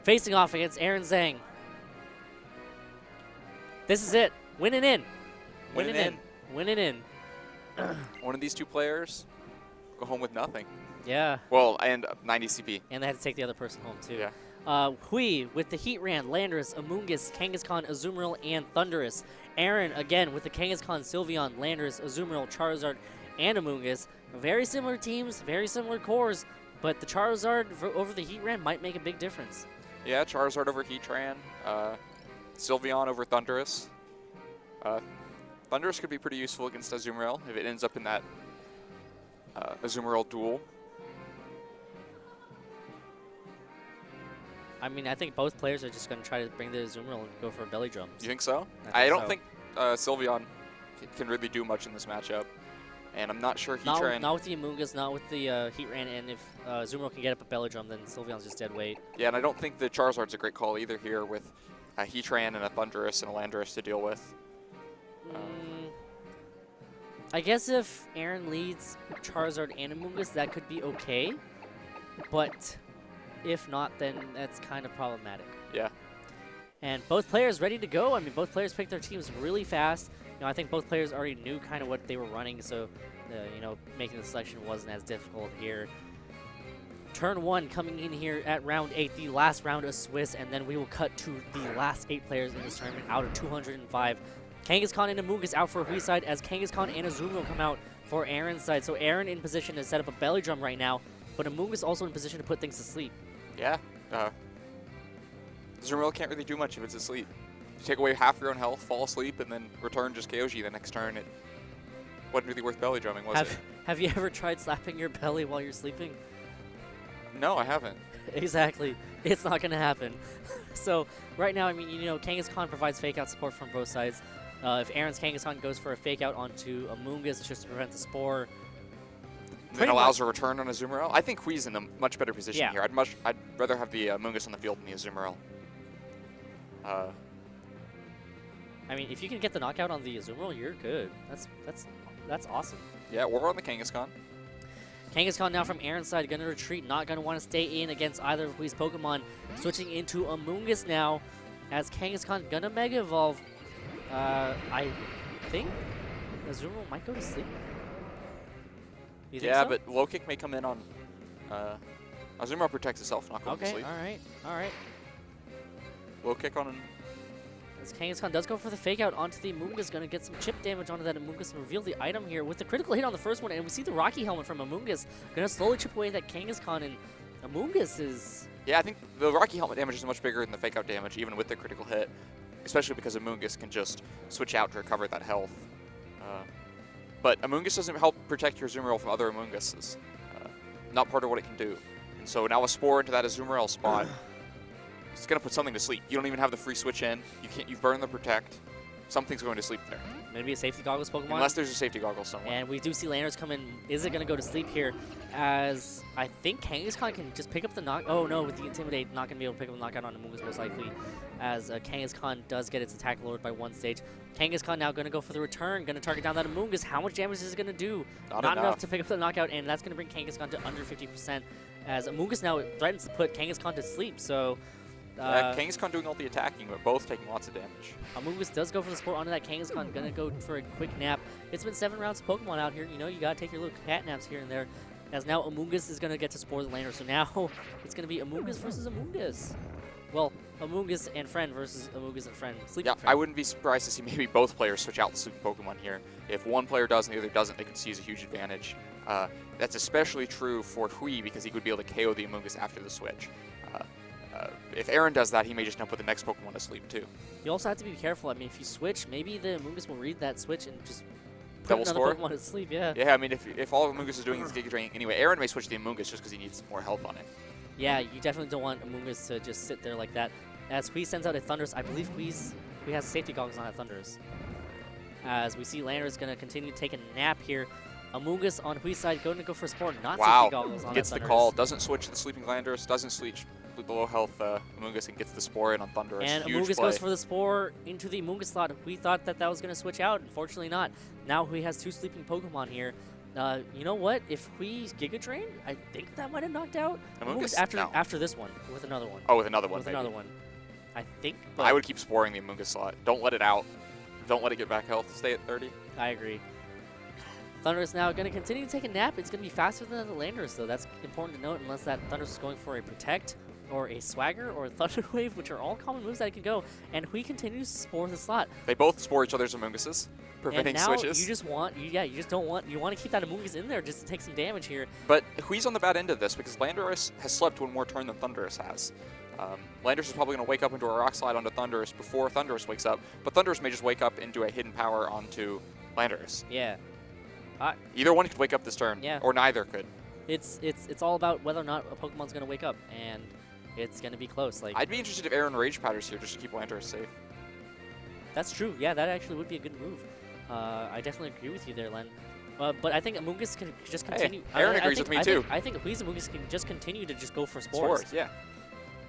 facing off against Aaron Zhang. This is it. Winning in. Winning in. Winning in. One of these two players go home with nothing. Yeah. Well, and 90 CP. And they had to take the other person home, too. Yeah. Hui with the Heatran, Landorus, Amoonguss, Kangaskhan, Azumarill, and Thundurus. Aaron, again, with the Kangaskhan, Sylveon, Landorus, Azumarill, Charizard, and Amoonguss. Very similar teams, very similar cores, but the Charizard over the Heatran might make a big difference. Yeah, Charizard over Heatran, Sylveon over Thundurus. Thundurus could be pretty useful against Azumarill if it ends up in that Azumarill duel. I mean, I think both players are just going to try to bring the Azumarill and go for a belly drum. You think so? I don't think Sylveon can really do much in this matchup. And I'm not sure Heatran... Not with the Amoonguss, not with the Heatran, and if Azumarill can get up a belly drum, then Sylveon's just dead weight. Yeah, and I don't think the Charizard's a great call either here with a Heatran and a Thundurus and a Landorus to deal with. I guess if Aaron leads Charizard and Amoonguss, that could be okay. But if not, then that's kind of problematic. Yeah. And both players ready to go. I mean, both players picked their teams really fast. You know, I think both players already knew kind of what they were running, so you know, making the selection wasn't as difficult here. Turn 1 coming in here at round 8, the last round of Swiss, and then we will cut to the last 8 players in this tournament out of 205. Kangaskhan and Amoonguss out for Hui side as Kangaskhan and Azumarill come out for Aaron's side. So Aaron in position to set up a belly drum right now, but Amoonguss also in position to put things to sleep. Yeah. Azumarill can't really do much if it's asleep. You take away half your own health, fall asleep, and then return just KOG the next turn. It wasn't really worth belly drumming, was it? Have you ever tried slapping your belly while you're sleeping? No, I haven't. Exactly. It's not going to happen. So right now, I mean, you know, Kangaskhan provides fake out support from both sides. If Aaron's Kangaskhan goes for a fake out onto Amoonguss just to prevent the Spore. Then allows a return on Azumarill. I think Hui's in a much better position here. I'd rather have the Amoonguss on the field than the Azumarill. I mean, if you can get the knockout on the Azumarill, you're good. That's awesome. Yeah, we're on the Kangaskhan. Kangaskhan now from Aaron's side, going to retreat, not going to want to stay in against either of Hui's Pokemon. Switching into Amoonguss now as Kangaskhan going to Mega Evolve. I think Azumarill might go to sleep. You think yeah, so? but low kick may come in on... Azumarill protects itself, not going to sleep. Okay, all right. Low kick on... As Kangaskhan does go for the fake out onto the Amoonguss, going to get some chip damage onto that Amoonguss and reveal the item here with the critical hit on the first one. And we see the Rocky Helmet from Amoonguss going to slowly chip away that Kangaskhan, and Amoonguss is... Yeah, I think the Rocky Helmet damage is much bigger than the fake out damage, even with the critical hit. Especially because Amoonguss can just switch out to recover that health. But Amoonguss doesn't help protect your Azumarill from other Amoongusses. Not part of what it can do. And so now a Spore into that Azumarill spot. It's going to put something to sleep. You don't even have the free switch in. You've burned the protect. Something's going to sleep there. Maybe a safety goggles Pokemon? Unless there's a safety goggles somewhere. And we do see Landorus come in. Is it going to go to sleep here? As I think Kangaskhan can just pick up the knock. Oh no, with the Intimidate, not going to be able to pick up the knockout on Amoonguss most likely. As Kangaskhan does get its attack lowered by 1 stage. Kangaskhan now going to go for the return. Going to target down that Amoonguss. How much damage is it going to do? Not enough to pick up the knockout, and that's going to bring Kangaskhan to under 50%. As Amoonguss now threatens to put Kangaskhan to sleep. So. Kangaskhan doing all the attacking, but both taking lots of damage. Amoonguss does go for the Spore onto that Kangaskhan. Gonna go for a quick nap. It's been 7 rounds of Pokemon out here. You know, you gotta take your little cat naps here and there. As now Amoonguss is gonna get to Spore the Lander. So now it's gonna be Amoonguss versus Amoonguss. Well, Amoonguss and Friend versus Amoonguss and Friend. Sleeping Friend. I wouldn't be surprised to see maybe both players switch out the sleeping Pokemon here. If one player does and the other doesn't, they could seize a huge advantage. That's especially true for Hui because he would be able to KO the Amoonguss after the switch. If Aaron does that, he may just now put the next Pokemon to sleep too. You also have to be careful. I mean, if you switch, maybe the Amoonguss will read that switch and just put Double another score? Pokemon to sleep. Yeah. Yeah, I mean, if all Amoonguss is doing is Giga Drain anyway, Aaron may switch the Amoonguss just because he needs more health on it. Yeah, you definitely don't want Amoonguss to just sit there like that. As Hui sends out a Thundurus, I believe Hui has safety goggles on that Thundurus. As we see Landorus going to continue to take a nap here. Amoonguss on Hui's side going to go for a Spore, not safety goggles on Gets that the Thundurus. call, doesn't switch the sleeping Landorus, doesn't switch the low health Amoonguss and gets the Spore in on Thundurus. And Amoonguss goes for the Spore into the Amoonguss slot. Hui thought that was going to switch out. Unfortunately not. Now Hui has 2 sleeping Pokemon here. You know what? If we Giga Drain, I think that might have knocked out Amoonguss? after this one with another one. Oh, with another one. With another one. I think. But I would keep sporing the Amoonguss slot. Don't let it out. Don't let it get back health. Stay at 30. I agree. Thunder is now going to continue to take a nap. It's going to be faster than the Landers, though. That's important to note, unless that Thunder is going for a Protect or a Swagger or a Thunder Wave, which are all common moves that it can go. And Hui continues to spore the slot. They both spore each other's Amoongusses, preventing and now switches. You just want, you just don't want, you want to keep that Amoonguss in there just to take some damage here. But Hui's on the bad end of this because Landorus has slept one more turn than Thundurus has. Landorus is probably going to wake up into a Rock Slide onto Thundurus before Thundurus wakes up, but Thundurus may just wake up into a Hidden Power onto Landorus. Yeah. Either one could wake up this turn, yeah. or neither could. It's all about whether or not a Pokemon's going to wake up, and it's going to be close. Like, I'd be interested if Aaron Rage Powder's here just to keep Landorus safe. That's true. Yeah, that actually would be a good move. I definitely agree with you there, Len. But I think Amoonguss can just continue. Hey, Aaron agrees with me too. I think Hui's Amoonguss can just continue to just go for spores. Yeah.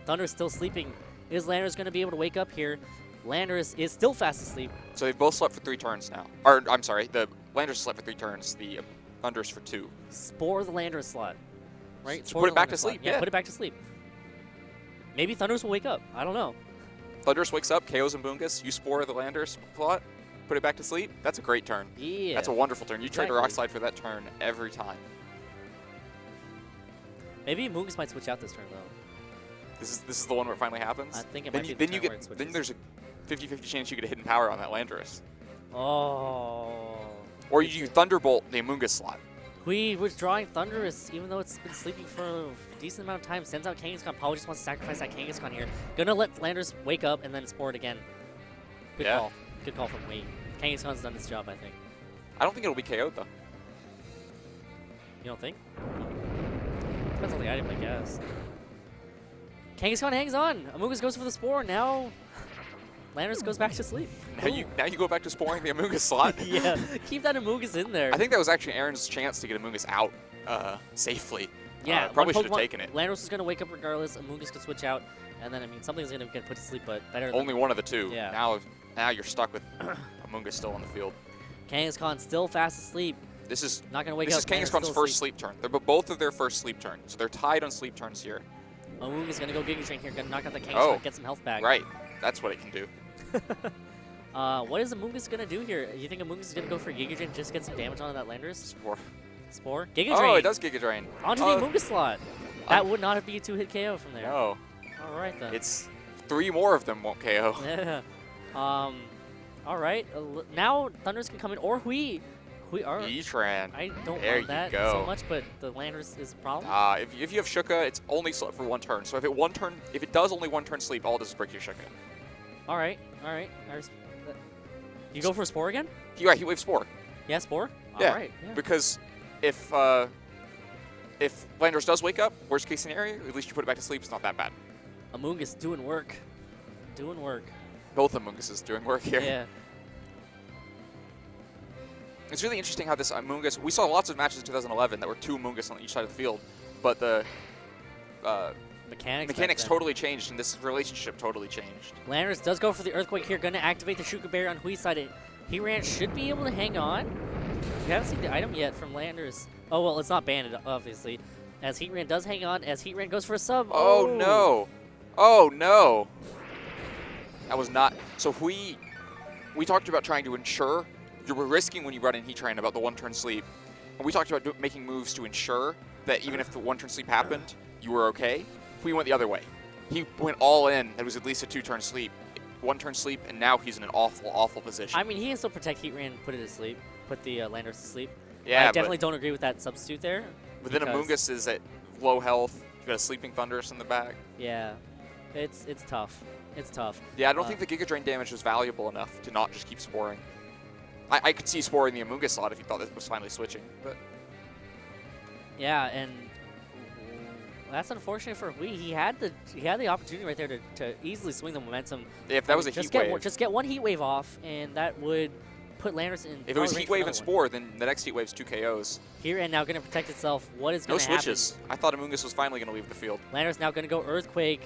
Thunder's still sleeping. Is Landorus going to be able to wake up here? Landorus is still fast asleep. So they've both slept for 3 turns now. Or, I'm sorry, the Landorus slept for 3 turns, the Thundurus for 2. Spore the Landorus slot. Right? So put it back to sleep, yeah. Put it back to sleep. Maybe Thundurus will wake up. I don't know. Thundurus wakes up, KOs Amoonguss, you spore the Landorus slot, put it back to sleep. That's a great turn. Yeah. That's a wonderful turn. You trade a Rock Slide for that turn every time. Maybe Amoonguss might switch out this turn, though. This is the one where it finally happens? I think it might be the turn where it switches. Then there's a 50-50 chance you get a Hidden Power on that Landorus. Oh. Or you Thunderbolt the Amoonguss slot. Hui withdrawing Thundurus, even though it's been sleeping for a decent amount of time. Sends out Kangaskhan. Probably just wants to sacrifice that Kangaskhan here. Gonna let Landorus wake up and then spore it again. Good call. Good call from Hui. Kangaskhan's done his job, I think. I don't think it'll be KO'd, though. You don't think? Depends on the item, I guess. Kangaskhan hangs on. Amoonguss goes for the spore. Now Landorus goes back to sleep. Now you go back to sporing the Amoonguss slot. Yeah, keep that Amoonguss in there. I think that was actually Aaron's chance to get Amoonguss out safely. Yeah, probably should have taken it. Landorus is going to wake up regardless. Amoonguss can switch out, and then I mean something's going to get put to sleep, but better. Only one of the two. Yeah. Now you're stuck with Amoonguss still on the field. Kangaskhan still fast asleep. This is not going to wake up. This is Kangaskhan's first sleep turn. They're both of their first sleep turn, so they're tied on sleep turns here. Amoonguss is going to go Giga Drain here, going to knock out the Kangaskhan, get some health back. Right, that's what it can do. What is Amoonguss going to do here? You think Amoonguss is going to go for Giga Drain just to get some damage onto that Landorus? Spore? Giga Drain. Oh, it does Giga Drain. Onto the Amoonguss slot. That would not be a 2-hit KO from there. No. All right, then. It's 3 more of them won't KO. Yeah. All right. Now Thundurus can come in, or Hui. E-Tran. I don't want that so much, but the Landorus is a problem. If you have Shuka, it's only slept for 1 turn. So if it does only 1 turn sleep, all it does is break your Shuka. All right. You go for a Spore again? He waves Spore. Yeah, Spore? Yeah, all right. Yeah. Because if Landorus does wake up, worst case scenario, at least you put it back to sleep. It's not that bad. Amoonguss doing work. Doing work. Both Amoonguss doing work here. Yeah. It's really interesting how this Amoonguss, we saw lots of matches in 2011 that were 2 Amoonguss on each side of the field, but the mechanics totally changed, and this relationship totally changed. Landorus does go for the Earthquake here, going to activate the Shuka Berry on Hui's side. Heatran should be able to hang on. We haven't seen the item yet from Landorus. Oh, well, it's not banded, obviously, as Heatran does hang on, as Heatran goes for a sub. Oh, no. Oh, no. That was not... So we talked about trying to ensure... You were risking when you brought in Heatran about the 1-turn sleep. And we talked about making moves to ensure that even if the 1-turn sleep happened, you were okay. We went the other way. He went all in. It was at least a 2-turn sleep. 1-turn sleep, and now he's in an awful, awful position. I mean, he can still protect Heatran and put it to sleep. Put the Landorus to sleep. Yeah, I definitely don't agree with that substitute there. But then Amoonguss is at low health. You've got a sleeping Thundurus in the back. Yeah, it's tough. It's tough. Yeah, I don't think the Giga Drain damage was valuable enough to not just keep sporing. I could see sporing the Amoonguss slot if you thought it was finally switching, but... Yeah, and that's unfortunate for Hui. He had the opportunity right there to easily swing the momentum. If that was a Heat Wave. Just get 1 Heat Wave off, and that would put Landorus in... If it was Heat Wave and Spore, then the next Heat Wave's 2 KOs. Heatran now going to protect itself. What is going to happen? No switches. I thought Amoonguss was finally going to leave the field. Landorus now going to go Earthquake.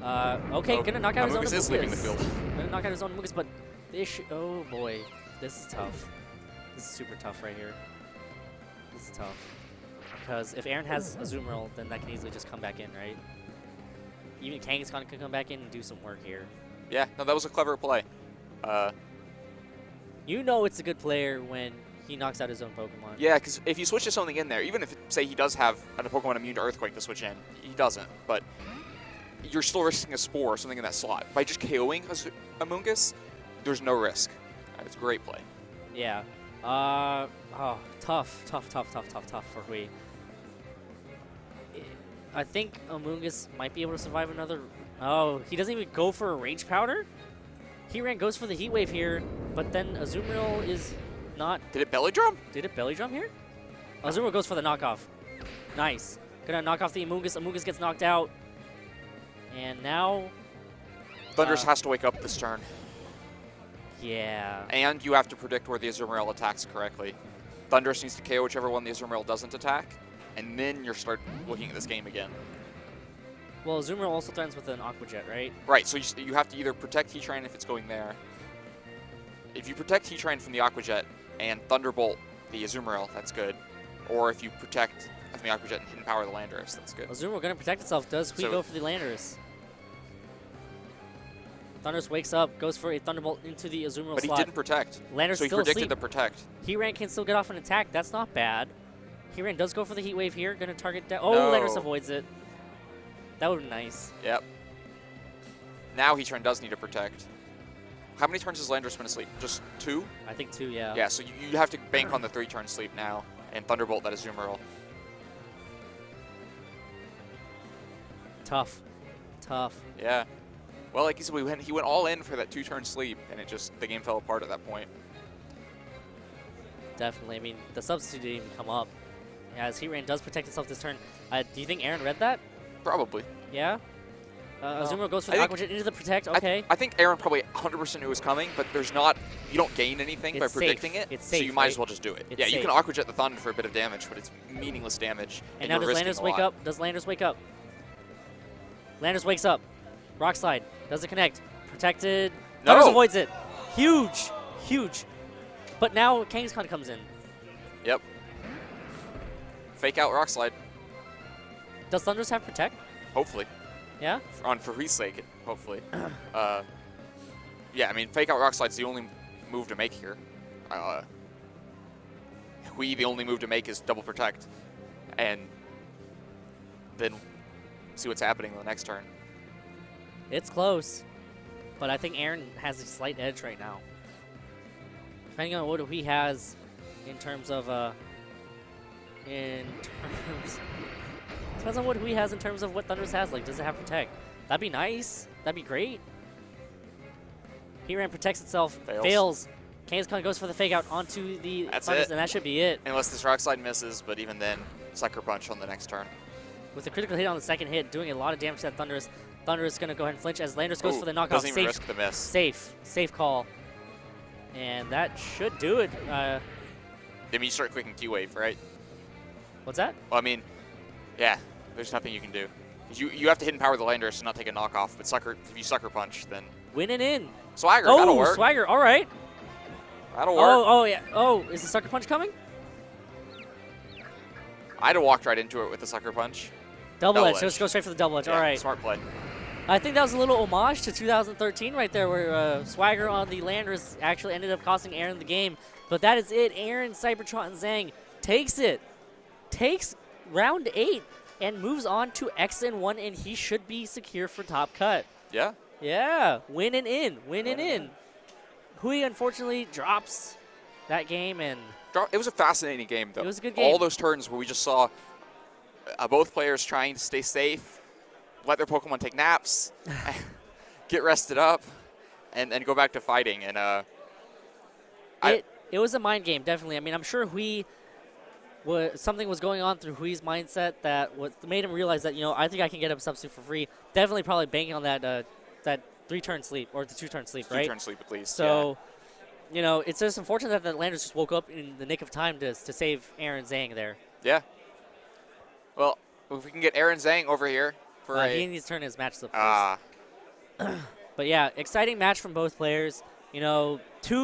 Okay, going to knock out his own Amoonguss. Amoonguss is leaving the field. Going to knock out his own Amoonguss, but this... Oh, boy. This is tough. This is super tough right here. This is tough. Because if Aaron has Azumarill, then that can easily just come back in, right? Even Kangaskhan can come back in and do some work here. Yeah, no, that was a clever play. You know it's a good player when he knocks out his own Pokemon. Yeah, because if you switch to something in there, even if, say, he does have a Pokemon immune to Earthquake to switch in, he doesn't, but you're still risking a Spore or something in that slot. By just KOing Amoonguss, there's no risk. It's a great play. Yeah. Oh, tough for Hui. I think Amoonguss might be able to survive another. Oh, he doesn't even go for a Rage Powder? Heatran goes for the Heat Wave here, but then Azumarill is not. Did it Belly Drum? Did it Belly Drum here? Azumarill goes for the knockoff. Nice. Gonna knock off the Amoonguss. Amoonguss gets knocked out. And now. Thundurus has to wake up this turn. Yeah. And you have to predict where the Azumarill attacks correctly. Thundurus needs to KO whichever one the Azumarill doesn't attack, and then you start looking at this game again. Well, Azumarill also threatens with an Aqua Jet, right? Right, so you have to either protect Heatran if it's going there. If you protect Heatran from the Aqua Jet and Thunderbolt the Azumarill, that's good. Or if you protect from the Aqua Jet and Hidden Power the Landorus, that's good. Azumarill going to protect itself. Does Hui go for the Landorus? Thundurus wakes up, goes for a Thunderbolt into the Azumarill But slot. He didn't protect. Landorus so he still predicted asleep. the protect. Heatran can still get off an attack. That's not bad. Heatran does go for the Heat Wave here. Going to target that. Oh, No. Landorus avoids it. That would be nice. Yep. Now Heatran does need to protect. How many turns has Landorus been asleep? Just 2? I think 2, yeah. Yeah, so you have to bank on the 3-turn sleep now and Thunderbolt that Azumarill. Tough. Yeah. Well, like he said, he went all in for that 2-turn sleep, and the game fell apart at that point. Definitely. I mean, the substitute didn't even come up. As Heatran does protect itself this turn. Do you think Aaron read that? Probably. Yeah? Azumarill goes for I the think- Aqua Jet into the protect. Okay. I think Aaron probably 100% knew it was coming, but there's not. You don't gain anything by It's predicting safe. it. It's so safe, you might right? as well just do it. It's Yeah, you safe. can Aqua Jet the Thunder for a bit of damage, but it's meaningless damage. And now you're does risking Landorus a wake lot. up? Does Landorus wake up? Landorus wakes up. Rock Slide. Doesn't connect. Protected. No. Thundurus avoids it. Huge. But now Kangaskhan comes in. Yep. Fake out Rock Slide. Does Thundurus have Protect? Hopefully. Yeah? For Hui's sake, hopefully. Yeah, I mean, fake out Rock Slide's the only move to make here. Hui, the only move to make is double protect. And then see what's happening the next turn. It's close. But I think Aaron has a slight edge right now. Depending on what Hui has in terms of depends on what Hui has in terms of what Thundurus has. Like, does it have Protect? That'd be nice. That'd be great. Heatran protects itself. Fails. Kangaskhan goes for the fake out onto the Thundurus, and that should be it. Unless this Rock Slide misses, but even then, Sucker Punch on the next turn. With the critical hit on the second hit, doing a lot of damage to that Thundurus. Thundurus going to go ahead and flinch as Landorus goes for the knockoff. Doesn't even risk the miss. Safe call. And that should do it. Then you start clicking Q-Wave, right? What's that? Well, I mean, yeah, there's nothing you can do. You have to Hidden Power the Landorus and not take a knockoff, but if you Sucker Punch, then... Winning in. Swagger, that'll work. Swagger, all right. That'll work. Oh, yeah. Oh, is the Sucker Punch coming? I'd have walked right into it with the Sucker Punch. Double edge. Let's go straight for the double edge. Yeah, all right. Smart play. I think that was a little homage to 2013 right there, where Swagger on the Landorus actually ended up costing Aaron the game. But that is it. Aaron, Cybertron, and Zhang takes it. Takes round 8 and moves on to XN1, and he should be secure for top cut. Yeah. Yeah. Winning in. Hui, unfortunately, drops that game, and It was a fascinating game, though. It was a good game. All those turns where we just saw both players trying to stay safe, let their Pokemon take naps, get rested up, and go back to fighting. And it was a mind game, definitely. I mean, I'm sure something was going on through Hui's mindset that made him realize that, I think I can get him substitute for free. Definitely probably banking on that 3-turn sleep or the 2-turn sleep, right? 2-turn sleep at least. So, it's just unfortunate that the Landorus just woke up in the nick of time to save Aaron Zhang there. Yeah. Well, if we can get Aaron Zhang over here for he needs to turn his match slip first. But yeah, exciting match from both players. 2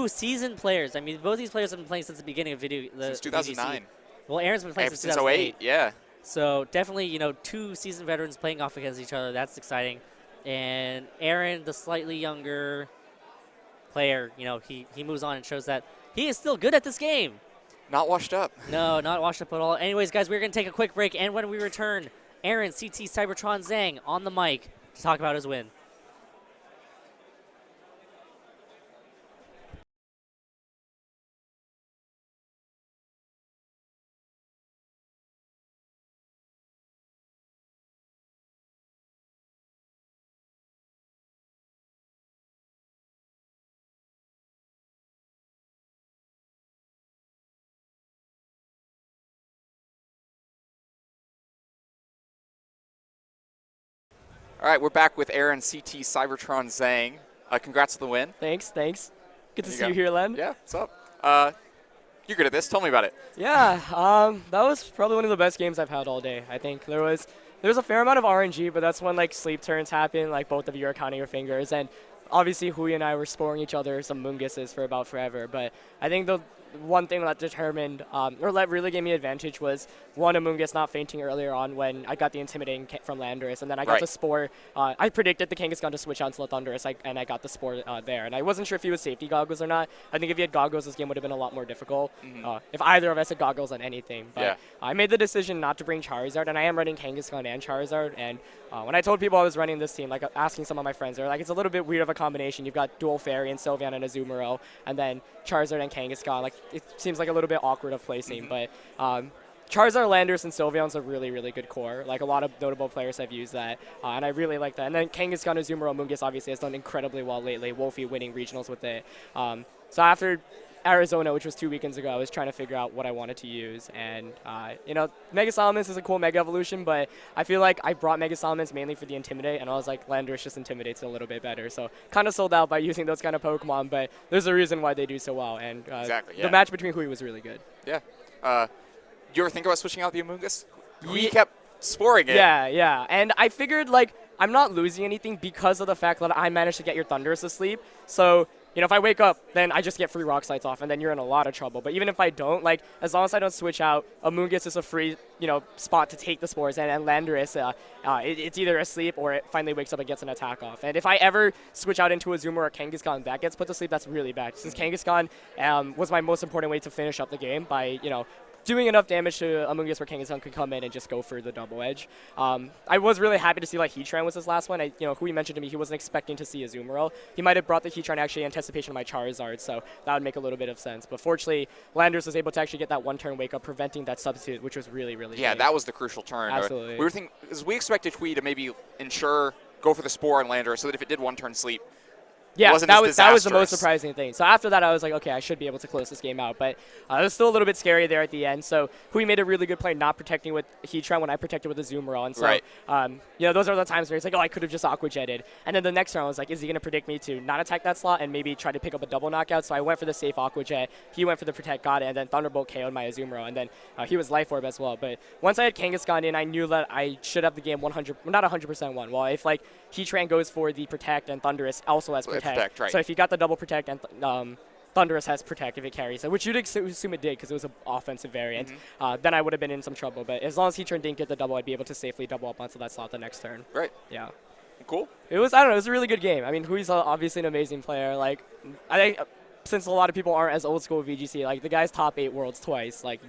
seasoned players. I mean, both these players have been playing since the beginning of since 2009. Well, Aaron's been playing And since since 08, yeah. So definitely, you know, 2 seasoned veterans playing off against each other. That's exciting. And Aaron, the slightly younger player, you know, he moves on and shows that he is still good at this game. Not washed up. No, not washed up at all. Anyways, guys, we're going to take a quick break. And when we return, Aaron, CT Cybertron Zhang on the mic to talk about his win. All right, we're back with Aaron CT Cybertron Zhang. Congrats on the win. Thanks. Good to see go. you here, Len. Yeah, what's up? You're good at this. Tell me about it. Yeah, that was probably one of the best games I've had all day. I think there was a fair amount of RNG, but that's when like sleep turns happen, like both of you are counting your fingers, and obviously Hui and I were sporing each other some Munguses for about forever. But I think the one thing that determined, or that really gave me advantage was one, Amoonguss not fainting earlier on when I got the intimidating from Landorus, and then I got the spore. I predicted the Kangaskhan to switch on to the Thunderous, and I got the spore there. And I wasn't sure if he was safety goggles or not. I think if he had goggles, this game would have been a lot more difficult. If either of us had goggles on anything. But I made the decision not to bring Charizard, and I am running Kangaskhan and Charizard. And when I told people I was running this team, like asking some of my friends, they're like, it's a little bit weird of a combination. You've got dual Fairy and Sylveon and Azumarill, and then Charizard and Kangaskhan. Like, it seems like a little bit awkward of placing, but Charizard, Landorus, and Sylveon's a really, really good core. Like, a lot of notable players have used that, and I really like that. And then Kangaskhan, Azumarill, Mungus obviously has done incredibly well lately. Wolfie winning regionals with it. So after Arizona, which was 2 weekends ago, I was trying to figure out what I wanted to use. And, you know, Mega Salamence is a cool Mega Evolution, but I feel like I brought Mega Salamence mainly for the Intimidate, and I was like, Landorus just intimidates a little bit better. So kind of sold out by using those kind of Pokemon, but there's a reason why they do so well. And the match between Hui was really good. Yeah. You ever think about switching out the Amoonguss? Hui kept sporing it. Yeah. And I figured, like, I'm not losing anything because of the fact that I managed to get your Thunderous asleep. So, you know, if I wake up, then I just get free Rock Slides off, and then you're in a lot of trouble. But even if I don't, like, as long as I don't switch out, Amoonguss is a free, you know, spot to take the spores, and Landorus, it's either asleep or it finally wakes up and gets an attack off. And if I ever switch out into Azumarill or Kangaskhan that gets put to sleep, that's really bad. Since Kangaskhan was my most important way to finish up the game by, you know, doing enough damage to Amoonguss where Kangaskhan could come in and just go for the double edge. I was really happy to see like Heatran was his last one. Hui mentioned to me he wasn't expecting to see Azumarill. He might have brought the Heatran actually in anticipation of my Charizard, so that would make a little bit of sense. But fortunately, Landorus was able to actually get that one-turn wake up, preventing that substitute, which was really, really big. That was the crucial turn. Absolutely. We expected Hui to maybe go for the Spore on Landorus so that if it did one-turn sleep, yeah, that was the most disastrous. surprising thing. So after that, I was like, okay, I should be able to close this game out. But it was still a little bit scary there at the end. So Hui made a really good play not protecting with Heatran when I protected with Azumarill. And so, you know, those are the times where it's like, oh, I could have just Aqua Jetted. And then the next round I was like, is he going to predict me to not attack that slot and maybe try to pick up a double knockout? So I went for the safe Aqua Jet. He went for the Protect, got it, and then Thunderbolt KO'd my Azumarill. And then he was Life Orb as well. But once I had Kangaskhan in, I knew that I should have the game 100, not 100% won. Well, if like Heatran goes for the Protect and Thunderous also has Protect. So if he got the double Protect and Thunderous has Protect if it carries it, which you'd assume it did because it was an offensive variant, then I would have been in some trouble. But as long as Heatran didn't get the double, I'd be able to safely double up onto that slot the next turn. Right. Yeah. Cool. It was, I don't know, it was a really good game. I mean, Hui's obviously an amazing player. Like, I think since a lot of people aren't as old school with VGC, like the guy's top 8 worlds twice. Like,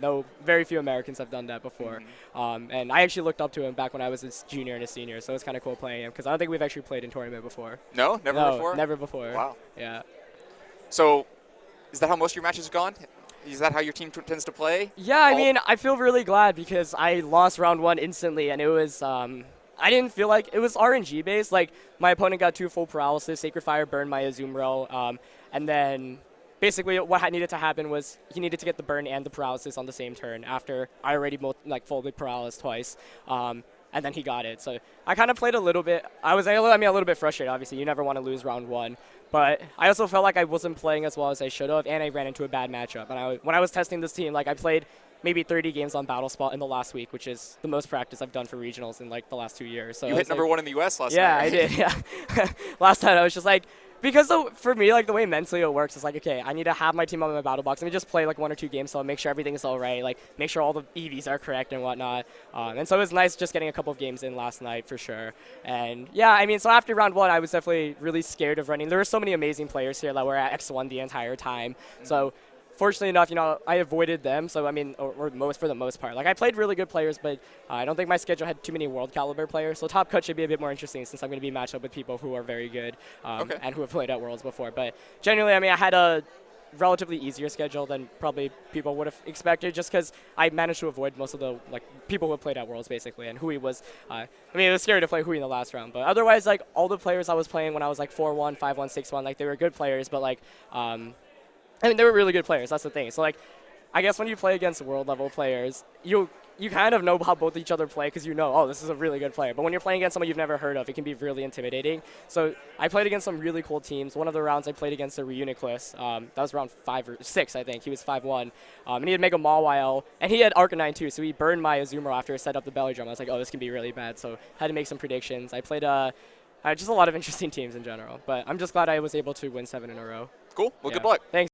very few Americans have done that before. And I actually looked up to him back when I was a junior and a senior, so it's kind of cool playing him because I don't think we've actually played in tournament before. No, before. Never before. Wow. Yeah. So, is that how most of your matches have gone? Is that how your team tends to play? Yeah, I mean, I feel really glad because I lost round 1 instantly, and it was, I didn't feel like, it was RNG based. Like, my opponent got 2 full paralysis, Sacred Fire burned my Azumarill, and then basically what needed to happen was he needed to get the burn and the paralysis on the same turn after I already folded paralysis twice. And then he got it. So I kind of played a little bit. I was a little bit frustrated, obviously. You never want to lose round 1. But I also felt like I wasn't playing as well as I should have, and I ran into a bad matchup. And when I was testing this team, like I played maybe 30 games on Battle Spot in the last week, which is the most practice I've done for regionals in like the last 2 years. So you hit number 1 in the U.S. last night. Yeah, I did. Yeah, last time I was just like, Because for me, like the way mentally it works is like, okay, I need to have my team on my battle box. Let me just play like 1 or 2 games so I'll make sure everything is all right, like make sure all the EVs are correct and whatnot. And so it was nice just getting a couple of games in last night for sure. And yeah, I mean, so after round 1, I was definitely really scared of running. There were so many amazing players here that were at X1 the entire time. So fortunately enough, I avoided them. So I mean, or for the most part, like I played really good players, but I don't think my schedule had too many world caliber players. So top cut should be a bit more interesting since I'm going to be matched up with people who are very good and who have played at Worlds before. But generally, I mean, I had a relatively easier schedule than probably people would have expected, just because I managed to avoid most of the people who have played at Worlds basically, and Hui was. I mean, it was scary to play Hui in the last round, but otherwise, like all the players I was playing when I was like 4-1, 5-1, 6-1, like they were good players, but like. I mean, they were really good players. That's the thing. So, like, I guess when you play against world-level players, you kind of know how both each other play because you know, oh, this is a really good player. But when you're playing against someone you've never heard of, it can be really intimidating. So I played against some really cool teams. One of the rounds I played against a Reuniclus. That was round 5 or 6, I think. He was 5-1. And he had Mega Mawile. And he had Arcanine, too. So he burned my Azumarill after I set up the belly drum. I was like, oh, this can be really bad. So had to make some predictions. I played just a lot of interesting teams in general. But I'm just glad I was able to win 7 in a row. Cool. Well, Yeah. good luck. Thanks.